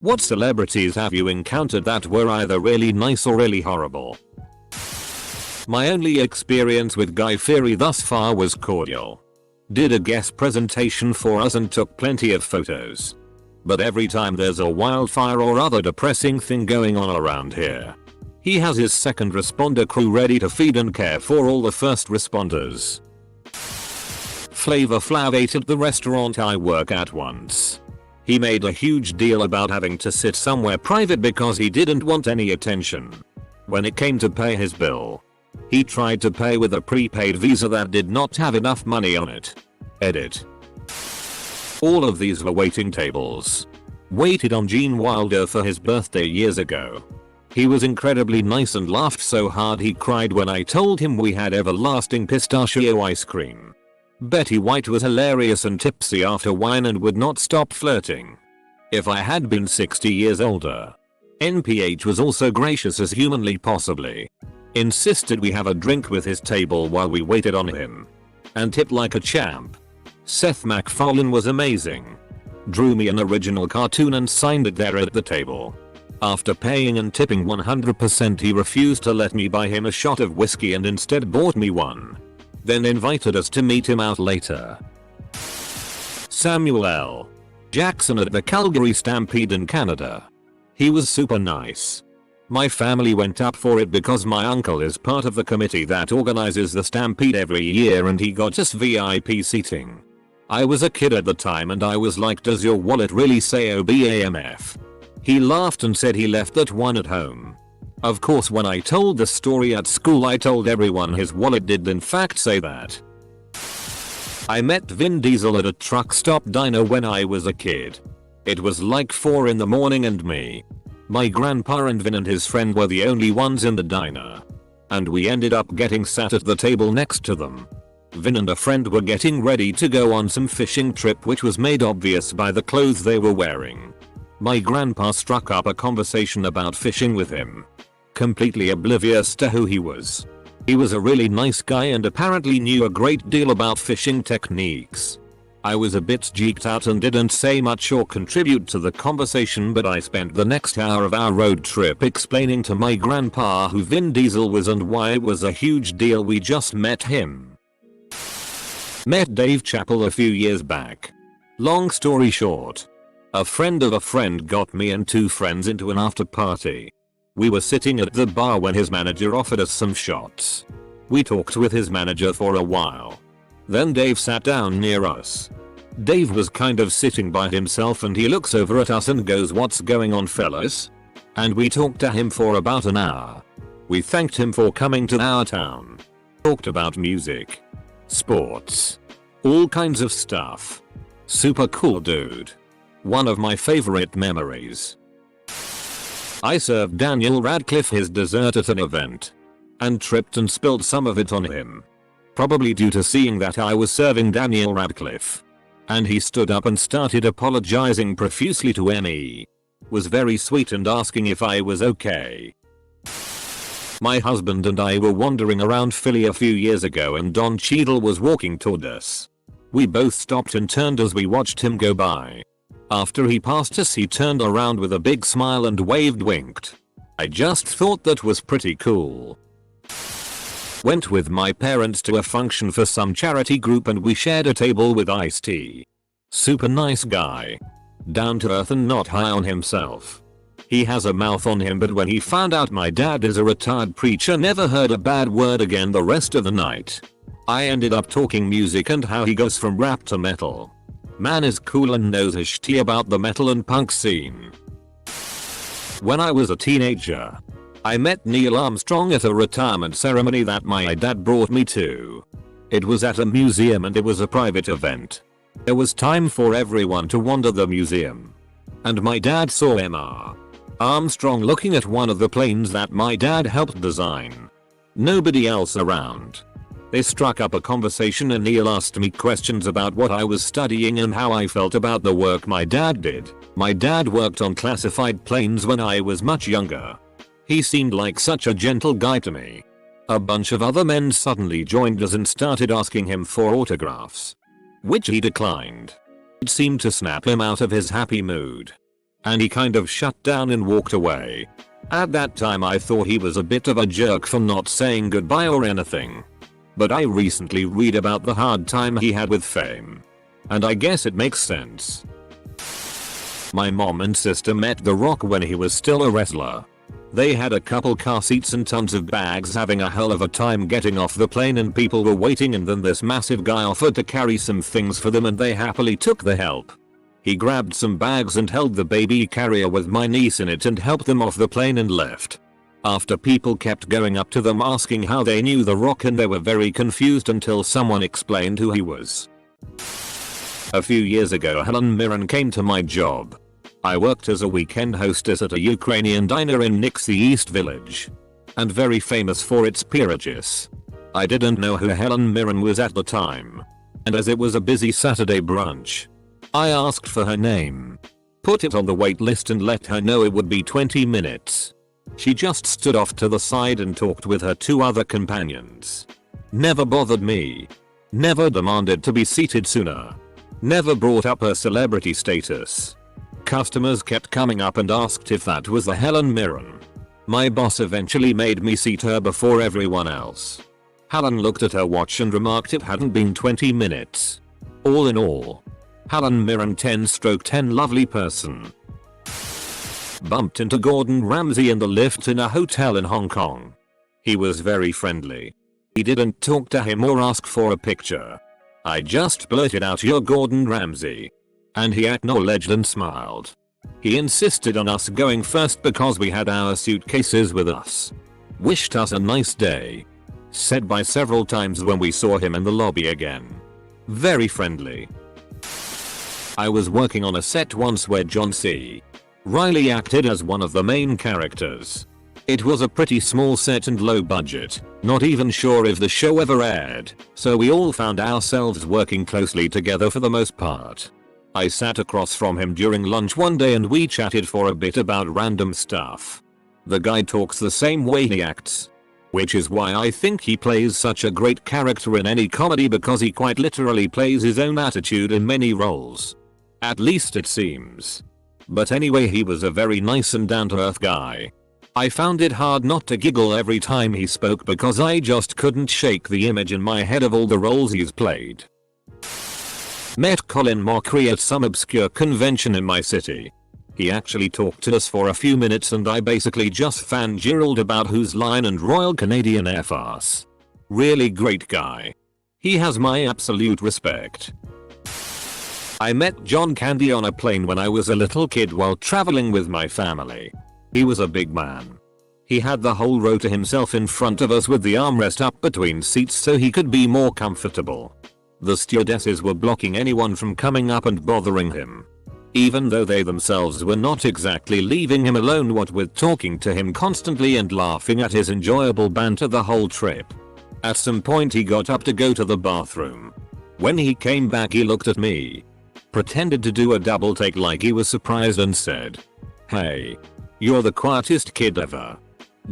What celebrities have you encountered that were either really nice or really horrible? My only experience with Guy Fieri thus far was cordial. Did a guest presentation for us and took plenty of photos. But every time there's a wildfire or other depressing thing going on around here, he has his second responder crew ready to feed and care for all the first responders. Flavor Flav ate at the restaurant I work at once. He made a huge deal about having to sit somewhere private because he didn't want any attention. When it came to pay his bill, he tried to pay with a prepaid Visa that did not have enough money on it. Edit. All of these were waiting tables. Waited on Gene Wilder for his birthday years ago. He was incredibly nice and laughed so hard he cried when I told him we had everlasting pistachio ice cream. Betty White was hilarious and tipsy after wine and would not stop flirting. If I had been 60 years older. NPH was also gracious as humanly possibly. Insisted we have a drink with his table while we waited on him. And tipped like a champ. Seth MacFarlane was amazing. Drew me an original cartoon and signed it there at the table. After paying and tipping 100%, he refused to let me buy him a shot of whiskey and instead bought me one. Then invited us to meet him out later. Samuel L. Jackson at the Calgary Stampede in Canada. He was super nice. My family went up for it because my uncle is part of the committee that organizes the Stampede every year and he got us VIP seating. I was a kid at the time and I was like, does your wallet really say OBAMF? He laughed and said he left that one at home. Of course, when I told the story at school I told everyone his wallet did in fact say that. I met Vin Diesel at a truck stop diner when I was a kid. It was like 4 in the morning and me, my grandpa and Vin and his friend were the only ones in the diner. And we ended up getting sat at the table next to them. Vin and a friend were getting ready to go on some fishing trip which was made obvious by the clothes they were wearing. My grandpa struck up a conversation about fishing with him, completely oblivious to who he was. He was a really nice guy and apparently knew a great deal about fishing techniques. I was a bit geeked out and didn't say much or contribute to the conversation, but I spent the next hour of our road trip explaining to my grandpa who Vin Diesel was and why it was a huge deal we just met him. Met Dave Chappelle a few years back. Long story short, a friend of a friend got me and 2 friends into an after party. We were sitting at the bar when his manager offered us some shots. We talked with his manager for a while. Then Dave sat down near us. Dave was kind of sitting by himself and he looks over at us and goes, "What's going on, fellas?" And we talked to him for about an hour. We thanked him for coming to our town. Talked about music, sports, all kinds of stuff. Super cool dude. One of my favorite memories. I served Daniel Radcliffe his dessert at an event and tripped and spilled some of it on him. Probably due to seeing that I was serving Daniel Radcliffe. And he stood up and started apologizing profusely to me. Was very sweet and asking if I was okay. My husband and I were wandering around Philly a few years ago and Don Cheadle was walking toward us. We both stopped and turned as we watched him go by. After he passed us he turned around with a big smile and winked. I just thought that was pretty cool. Went with my parents to a function for some charity group and we shared a table with Ice-T. Super nice guy. Down to earth and not high on himself. He has a mouth on him, but when he found out my dad is a retired preacher, never heard a bad word again the rest of the night. I ended up talking music and how he goes from rap to metal. Man is cool and knows his shit about the metal and punk scene. When I was a teenager, I met Neil Armstrong at a retirement ceremony that my dad brought me to. It was at a museum and it was a private event. There was time for everyone to wander the museum. And my dad saw Mr. Armstrong looking at one of the planes that my dad helped design. Nobody else around. They struck up a conversation and Neil asked me questions about what I was studying and how I felt about the work my dad did. My dad worked on classified planes when I was much younger. He seemed like such a gentle guy to me. A bunch of other men suddenly joined us and started asking him for autographs, which he declined. It seemed to snap him out of his happy mood. And he kind of shut down and walked away. At that time I thought he was a bit of a jerk for not saying goodbye or anything. But I recently read about the hard time he had with fame. And I guess it makes sense. My mom and sister met The Rock when he was still a wrestler. They had a couple car seats and tons of bags, having a hell of a time getting off the plane, and people were waiting, and then this massive guy offered to carry some things for them and they happily took the help. He grabbed some bags and held the baby carrier with my niece in it and helped them off the plane and left. After, people kept going up to them asking how they knew The Rock, and they were very confused until someone explained who he was. A few years ago Helen Mirren came to my job. I worked as a weekend hostess at a Ukrainian diner in Nixie East Village. And very famous for its peerages. I didn't know who Helen Mirren was at the time. And as it was a busy Saturday brunch, I asked for her name, put it on the wait list and let her know it would be 20 minutes. She just stood off to the side and talked with her 2 other companions. Never bothered me. Never demanded to be seated sooner. Never brought up her celebrity status. Customers kept coming up and asked if that was the Helen Mirren. My boss eventually made me seat her before everyone else. Helen looked at her watch and remarked it hadn't been 20 minutes. All in all, Helen Mirren 10/10 lovely person. Bumped into Gordon Ramsay in the lift in a hotel in Hong Kong. He was very friendly. He didn't talk to him or ask for a picture. I just blurted out, "You're Gordon Ramsay." And he acknowledged and smiled. He insisted on us going first because we had our suitcases with us. Wished us a nice day. Said bye several times when we saw him in the lobby again. Very friendly. I was working on a set once where John C. Reilly acted as one of the main characters. It was a pretty small set and low budget, not even sure if the show ever aired, so we all found ourselves working closely together for the most part. I sat across from him during lunch one day and we chatted for a bit about random stuff. The guy talks the same way he acts. Which is why I think he plays such a great character in any comedy, because he quite literally plays his own attitude in many roles. At least it seems. But anyway, he was a very nice and down-to-earth guy. I found it hard not to giggle every time he spoke because I just couldn't shake the image in my head of all the roles he's played. Met Colin Mockery at some obscure convention in my city. He actually talked to us for a few minutes and I basically just fangirled about Whose Line and Royal Canadian Air Force. Really great guy. He has my absolute respect. I met John Candy on a plane when I was a little kid while traveling with my family. He was a big man. He had the whole row to himself in front of us with the armrest up between seats so he could be more comfortable. The stewardesses were blocking anyone from coming up and bothering him. Even though they themselves were not exactly leaving him alone, what with talking to him constantly and laughing at his enjoyable banter the whole trip. At some point he got up to go to the bathroom. When he came back he looked at me, pretended to do a double take like he was surprised and said, "Hey, you're the quietest kid ever.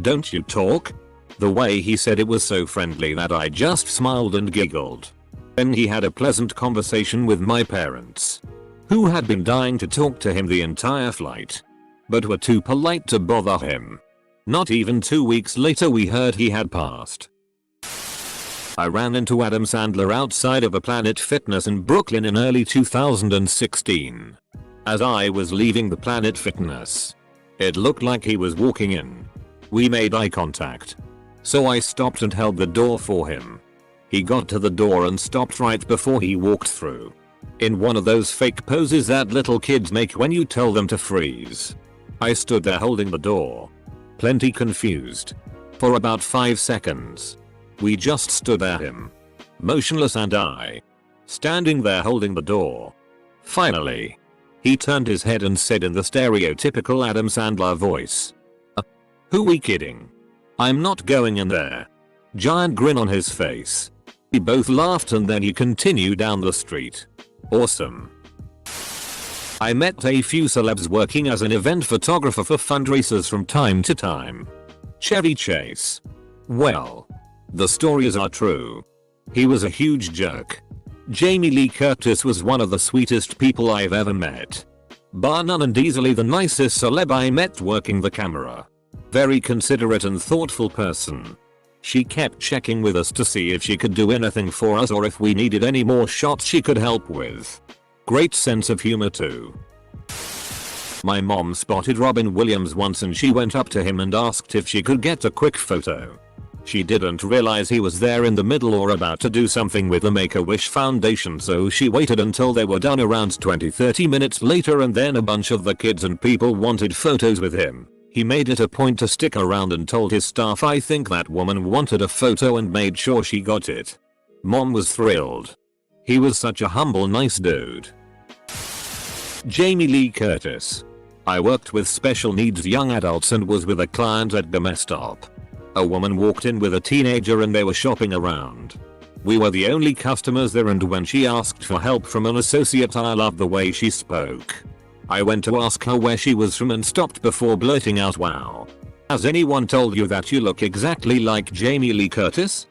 Don't you talk?" The way he said it was so friendly that I just smiled and giggled. Then he had a pleasant conversation with my parents, who had been dying to talk to him the entire flight, but were too polite to bother him. Not even 2 weeks later we heard he had passed. I ran into Adam Sandler outside of a Planet Fitness in Brooklyn in early 2016. As I was leaving the Planet Fitness, it looked like he was walking in. We made eye contact, so I stopped and held the door for him. He got to the door and stopped right before he walked through, in one of those fake poses that little kids make when you tell them to freeze. I stood there holding the door, plenty confused, for about 5 seconds. We just stood at him, motionless, and I, standing there holding the door. Finally, he turned his head and said in the stereotypical Adam Sandler voice, "Who we kidding? I'm not going in there." Giant grin on his face. We both laughed and then he continued down the street. Awesome. I met a few celebs working as an event photographer for fundraisers from time to time. Chevy Chase. Well, the stories are true. He was a huge jerk. Jamie Lee Curtis was one of the sweetest people I've ever met. Bar none and easily the nicest celeb I met working the camera. Very considerate and thoughtful person. She kept checking with us to see if she could do anything for us or if we needed any more shots she could help with. Great sense of humor too. My mom spotted Robin Williams once and she went up to him and asked if she could get a quick photo. She didn't realize he was there in the middle or about to do something with the Make-A-Wish Foundation, so she waited until they were done around 20-30 minutes later, and then a bunch of the kids and people wanted photos with him. He made it a point to stick around and told his staff I think that woman wanted a photo and made sure she got it. Mom was thrilled. He was such a humble, nice dude. Jamie Lee Curtis. I worked with special needs young adults and was with a client at Stop. A woman walked in with a teenager and they were shopping around. We were the only customers there, and when she asked for help from an associate, I loved the way she spoke. I went to ask her where she was from and stopped before blurting out, "Wow. Has anyone told you that you look exactly like Jamie Lee Curtis?"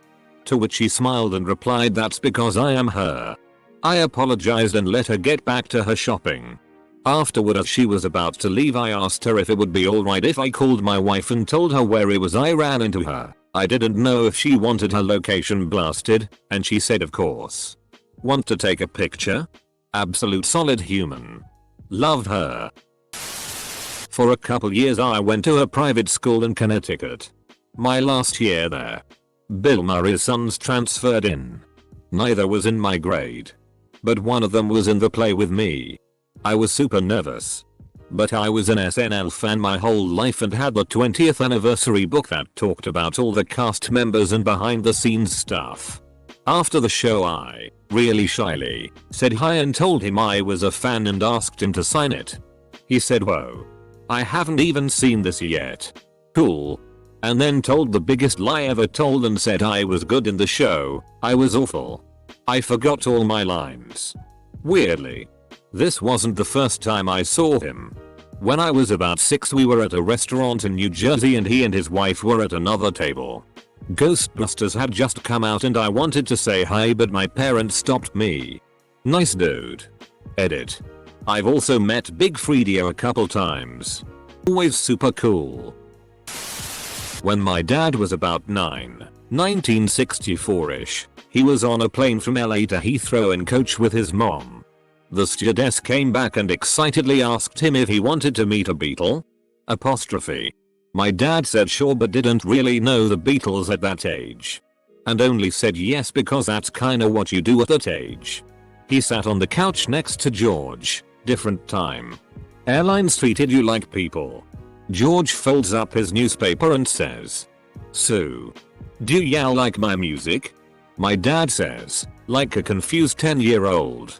To which she smiled and replied, "That's because I am her." I apologized and let her get back to her shopping. Afterward, as she was about to leave, I asked her if it would be alright if I called my wife and told her where it was. I ran into her. I didn't know if she wanted her location blasted, and she said of course. Want to take a picture? Absolute solid human. Love her. For a couple years I went to a private school in Connecticut. My last year there, Bill Murray's sons transferred in. Neither was in my grade, but one of them was in the play with me. I was super nervous, but I was an SNL fan my whole life and had the 20th anniversary book that talked about all the cast members and behind the scenes stuff. After the show I, really shyly, said hi and told him I was a fan and asked him to sign it. He said, "Whoa. I haven't even seen this yet. Cool." And then told the biggest lie ever told and said I was good in the show. I was awful. I forgot all my lines. Weirdly, this wasn't the first time I saw him. When I was about 6, we were at a restaurant in New Jersey and he and his wife were at another table. Ghostbusters had just come out and I wanted to say hi, but my parents stopped me. Nice dude. Edit. I've also met Big Freedio a couple times. Always super cool. When my dad was about 9, 1964ish, he was on a plane from LA to Heathrow in coach with his mom. The stewardess came back and excitedly asked him if he wanted to meet a Beatle? Apostrophe. My dad said sure, but didn't really know the Beatles at that age. And only said yes because that's kinda what you do at that age. He sat on the couch next to George. Different time. Airlines treated you like people. George folds up his newspaper and says, "So, do y'all like my music?" My dad says, like a confused 10-year-old,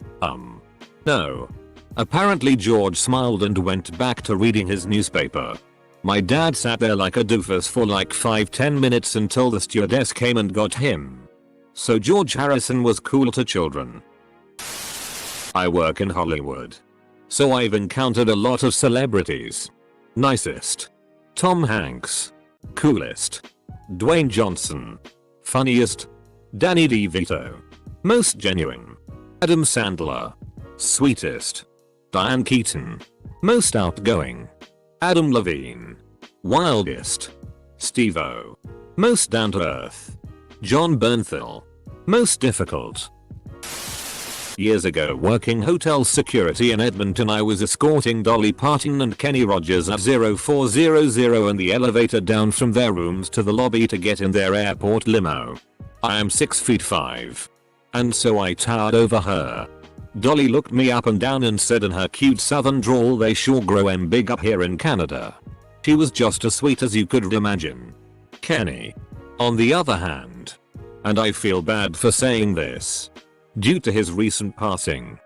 "No." Apparently George smiled and went back to reading his newspaper. My dad sat there like a doofus for like 5-10 minutes until the stewardess came and got him. So George Harrison was cool to children. I work in Hollywood, so I've encountered a lot of celebrities. Nicest: Tom Hanks. Coolest: Dwayne Johnson. Funniest: Danny DeVito. Most genuine: Adam Sandler. Sweetest: Diane Keaton. Most outgoing: Adam Levine. Wildest: Steve-O. Most down to earth: John Bernthal. Most difficult. Years ago, working hotel security in Edmonton, I was escorting Dolly Parton and Kenny Rogers at 0400 in the elevator down from their rooms to the lobby to get in their airport limo. I am 6'5", and so I towered over her. Dolly looked me up and down and said in her cute southern drawl, "They sure grow 'em big up here in Canada." She was just as sweet as you could imagine. Kenny, on the other hand, and I feel bad for saying this, due to his recent passing,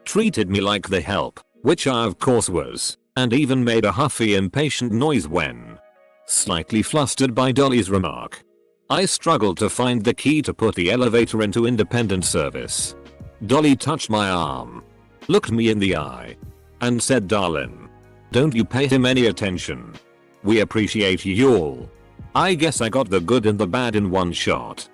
treated me like the help, which I of course was, and even made a huffy impatient noise when slightly flustered by Dolly's remark. I struggled to find the key to put the elevator into independent service. Dolly touched my arm, looked me in the eye, and said, "Darlin', don't you pay him any attention. We appreciate you all." I guess I got the good and the bad in one shot.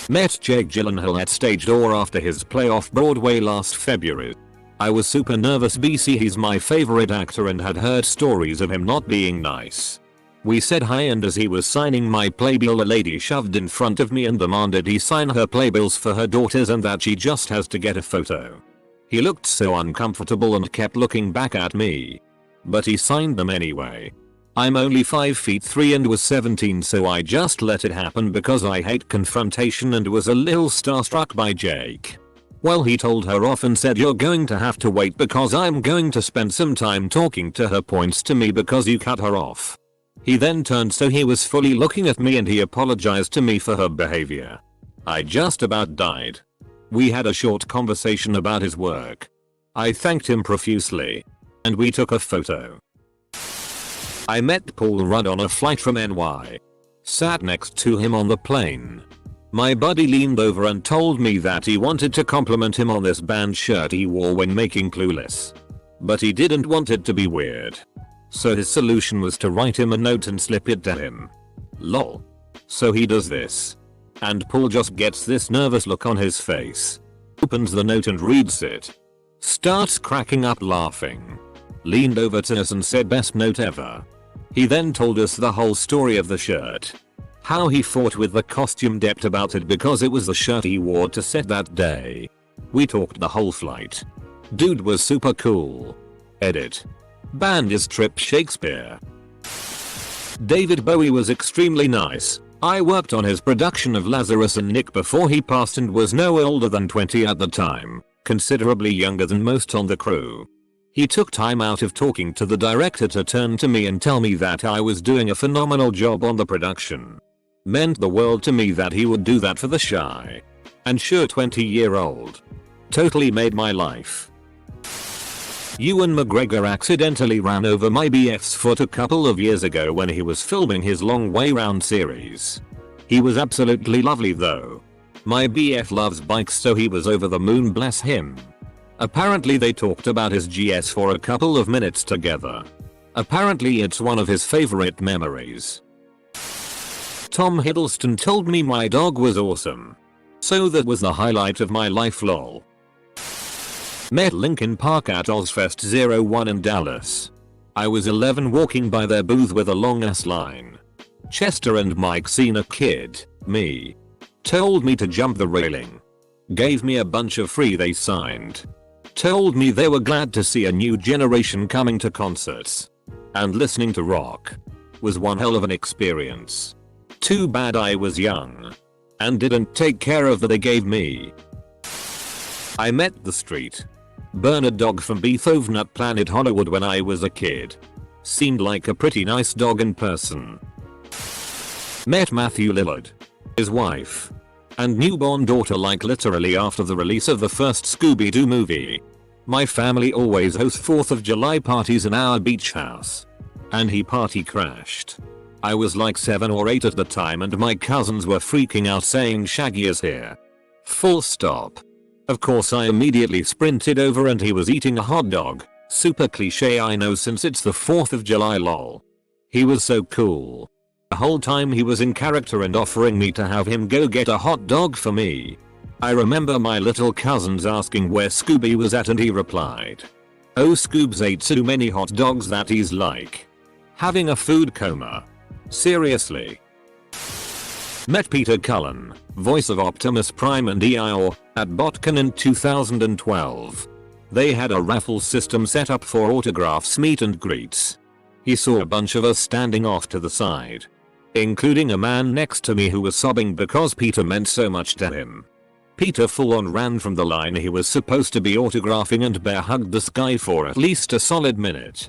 Met Jake Gyllenhaal at stage door after his play off Broadway last February. I was super nervous BC he's my favorite actor and had heard stories of him not being nice. We said hi and as he was signing my playbill a lady shoved in front of me and demanded he sign her playbills for her daughters and that she just has to get a photo. He looked so uncomfortable and kept looking back at me. But he signed them anyway. I'm only 5'3" and was 17 so I just let it happen because I hate confrontation and was a little starstruck by Jake. Well he told her off and said you're going to have to wait because I'm going to spend some time talking to her points to me because you cut her off. He then turned so he was fully looking at me and he apologized to me for her behavior. I just about died. We had a short conversation about his work. I thanked him profusely. And we took a photo. I met Paul Rudd on a flight from NY. Sat next to him on the plane. My buddy leaned over and told me that he wanted to compliment him on this band shirt he wore when making Clueless. But he didn't want it to be weird. So his solution was to write him a note and slip it to him. Lol. So he does this. And Paul just gets this nervous look on his face. Opens the note and reads it. Starts cracking up laughing. Leaned over to us and said best note ever. He then told us the whole story of the shirt. How he fought with the costume dept about it because it was the shirt he wore to set that day. We talked the whole flight. Dude was super cool. Edit. Banned is Trip Shakespeare. David Bowie was extremely nice. I worked on his production of Lazarus and Nick before he passed and was no older than 20 at the time, considerably younger than most on the crew. He took time out of talking to the director to turn to me and tell me that I was doing a phenomenal job on the production. Meant the world to me that he would do that for the shy and sure 20-year-old. Totally made my life. Ewan McGregor accidentally ran over my BF's foot a couple of years ago when he was filming his Long Way Round series. He was absolutely lovely though. My BF loves bikes so he was over the moon, bless him. Apparently they talked about his GS for a couple of minutes together. Apparently it's one of his favorite memories. Tom Hiddleston told me my dog was awesome. So that was the highlight of my life lol. Met Linkin Park at Ozfest 01 in Dallas. I was 11 walking by their booth with a long ass line. Chester and Mike seen a kid, me. Told me to jump the railing. Gave me a bunch of free they signed. Told me they were glad to see a new generation coming to concerts. And listening to rock. Was one hell of an experience. Too bad I was young. And didn't take care of that they gave me. I met the street Bernard dog from Beethoven at Planet Hollywood when I was a kid. Seemed like a pretty nice dog in person. Met Matthew Lillard, his wife, and newborn daughter like literally after the release of the first Scooby-Doo movie. My family always hosts 4th of July parties in our beach house. And he party crashed. I was like 7 or 8 at the time and my cousins were freaking out saying Shaggy is here. Full stop. Of course I immediately sprinted over and he was eating a hot dog. Super cliche I know since it's the 4th of July lol. He was so cool. The whole time he was in character and offering me to have him go get a hot dog for me. I remember my little cousins asking where Scooby was at and he replied, "Oh, Scoob's ate so many hot dogs that he's like having a food coma." Seriously. Met Peter Cullen, voice of Optimus Prime and EIO, at BotCon in 2012. They had a raffle system set up for autographs meet and greets. He saw a bunch of us standing off to the side, including a man next to me who was sobbing because Peter meant so much to him. Peter full on ran from the line he was supposed to be autographing and bear hugged this guy for at least a solid minute,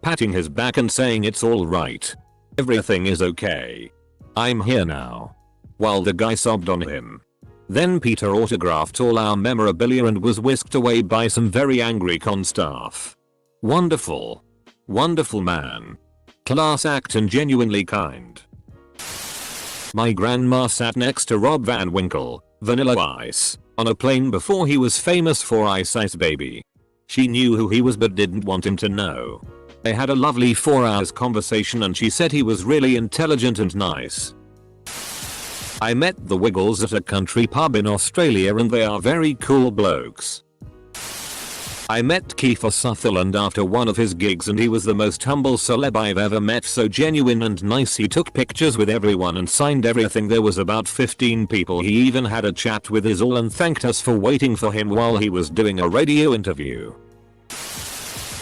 patting his back and saying it's alright. Everything is okay. I'm here now. While the guy sobbed on him. Then Peter autographed all our memorabilia and was whisked away by some very angry con staff. Wonderful. Wonderful man. Class act and genuinely kind. My grandma sat next to Rob Van Winkle, Vanilla Ice, on a plane before he was famous for Ice Ice Baby. She knew who he was but didn't want him to know. They had a lovely 4 hours conversation and she said he was really intelligent and nice. I met the Wiggles at a country pub in Australia and they are very cool blokes. I met Kiefer Sutherland after one of his gigs and he was the most humble celeb I've ever met, so genuine and nice. He took pictures with everyone and signed everything. There was about 15 people. He even had a chat with us all and thanked us for waiting for him while he was doing a radio interview.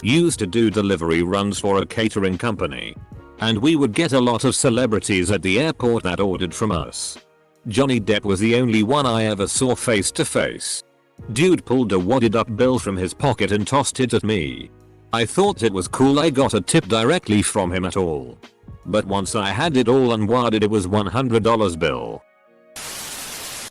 Used to do delivery runs for a catering company. And we would get a lot of celebrities at the airport that ordered from us. Johnny Depp was the only one I ever saw face to face. Dude pulled a wadded up bill from his pocket and tossed it at me. I thought it was cool. I got a tip directly from him at all. But once I had it all unwadded, it was $100 bill.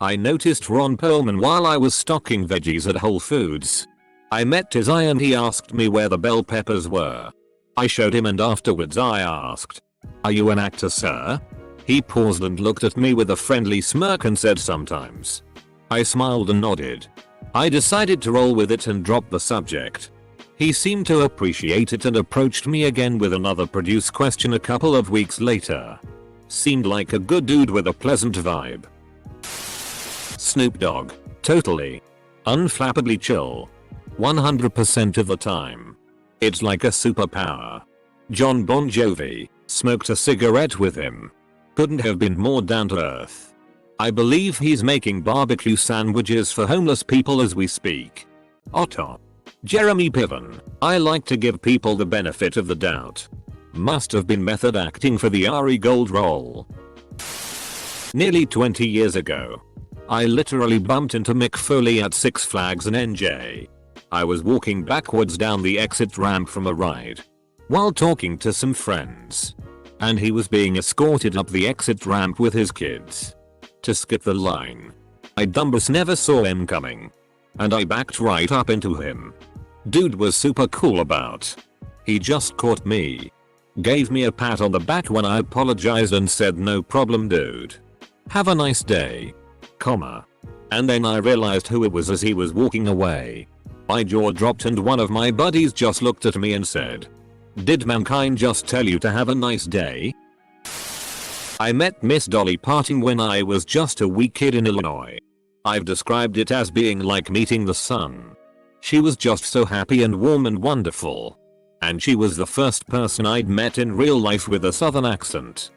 I noticed Ron Perlman while I was stocking veggies at Whole Foods. I met his eye and he asked me where the bell peppers were. I showed him and afterwards I asked, "Are you an actor, sir?" He paused and looked at me with a friendly smirk and said, "Sometimes." I smiled and nodded. I decided to roll with it and drop the subject. He seemed to appreciate it and approached me again with another produce question a couple of weeks later. Seemed like a good dude with a pleasant vibe. Snoop Dogg. Totally. Unflappably chill. 100% of the time. It's like a superpower. John Bon Jovi. Smoked a cigarette with him. Couldn't have been more down to earth. I believe he's making barbecue sandwiches for homeless people as we speak. Otto. Jeremy Piven. I like to give people the benefit of the doubt. Must have been method acting for the Ari Gold role. Nearly 20 years ago. I literally bumped into Mick Foley at Six Flags in NJ. I was walking backwards down the exit ramp from a ride while talking to some friends. And he was being escorted up the exit ramp with his kids. To skip the line. I dumbass never saw him coming. And I backed right up into him. Dude was super cool about. He just caught me. Gave me a pat on the back when I apologized and said, "No problem, dude. Have a nice day." Comma. And then I realized who it was as he was walking away. My jaw dropped and one of my buddies just looked at me and said, "Did mankind just tell you to have a nice day?" I met Miss Dolly Parton when I was just a wee kid in Illinois. I've described it as being like meeting the sun. She was just so happy and warm and wonderful. And she was the first person I'd met in real life with a southern accent.